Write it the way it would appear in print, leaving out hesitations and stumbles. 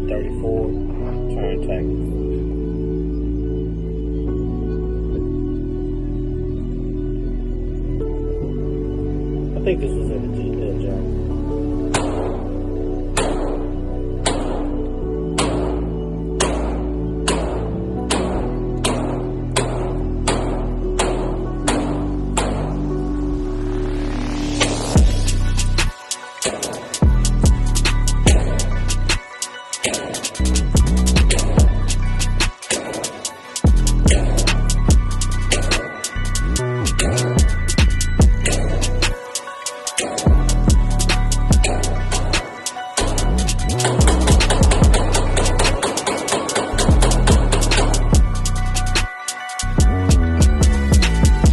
34 turntable. I think this was at a German.